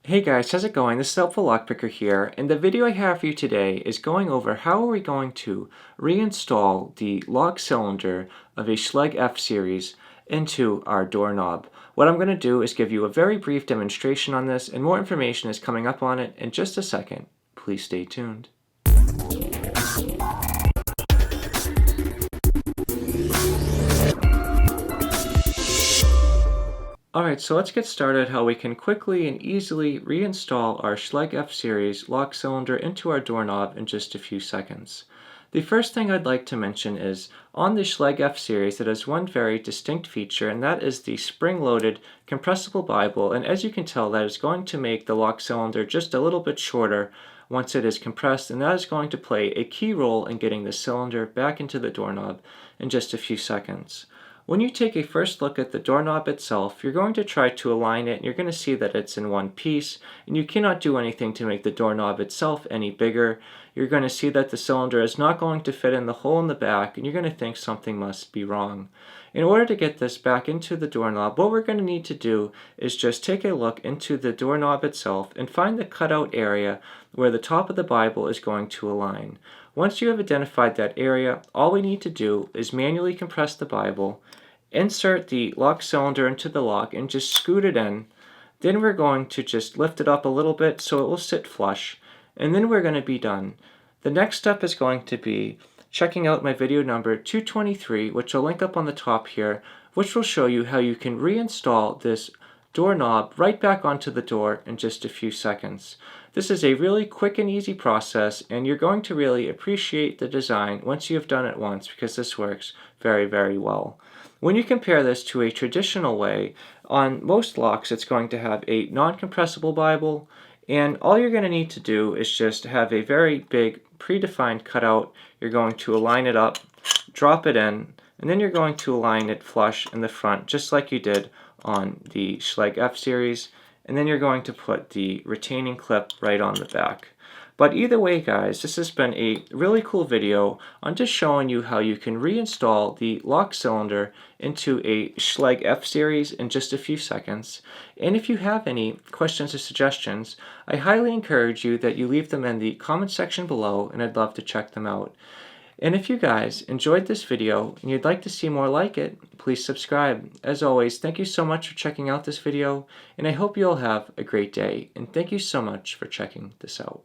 Hey guys, how's it going? This is HelpfulLockPicker here, and the video I have for you today is going over how are we going to reinstall the lock cylinder of a Schlage F Series into our doorknob. What I'm going to do is give you a very brief demonstration on this, and more information is coming up on it in just a second. Please stay tuned. Alright, so let's get started how we can quickly and easily reinstall our Schlage F Series lock cylinder into our doorknob in just a few seconds. The first thing I'd like to mention is on the Schlage F Series it has one very distinct feature, and that is the spring-loaded compressible Bible, and as you can tell that is going to make the lock cylinder just a little bit shorter once it is compressed, and that is going to play a key role in getting the cylinder back into the doorknob in just a few seconds. When you take a first look at the doorknob itself, you're going to try to align it, and you're going to see that it's in one piece, and you cannot do anything to make the doorknob itself any bigger. You're going to see that the cylinder is not going to fit in the hole in the back, and you're going to think something must be wrong. In order to get this back into the doorknob, what we're going to need to do is just take a look into the doorknob itself and find the cutout area where the top of the Bible is going to align. Once you have identified that area, all we need to do is manually compress the Bible, insert the lock cylinder into the lock, and just scoot it in. Then we're going to just lift it up a little bit so it will sit flush, and then we're going to be done. The next step is going to be checking out my video number 223, which I'll link up on the top here, which will show you how you can reinstall this doorknob right back onto the door in just a few seconds. This is a really quick and easy process, and you're going to really appreciate the design once you have done it once, because this works very, very well. When you compare this to a traditional way, on most locks it's going to have a non-compressible Bible, and all you're going to need to do is just have a very big predefined cutout. You're going to align it up, drop it in, and then you're going to align it flush in the front just like you did on the Schlage F Series, and then you're going to put the retaining clip right on the back. But either way guys, this has been a really cool video on just showing you how you can reinstall the lock cylinder into a Schlage F Series in just a few seconds. And if you have any questions or suggestions, I highly encourage you that you leave them in the comment section below, and I'd love to check them out. And if you guys enjoyed this video and you'd like to see more like it, please subscribe. As always, thank you so much for checking out this video, and I hope you all have a great day, and thank you so much for checking this out.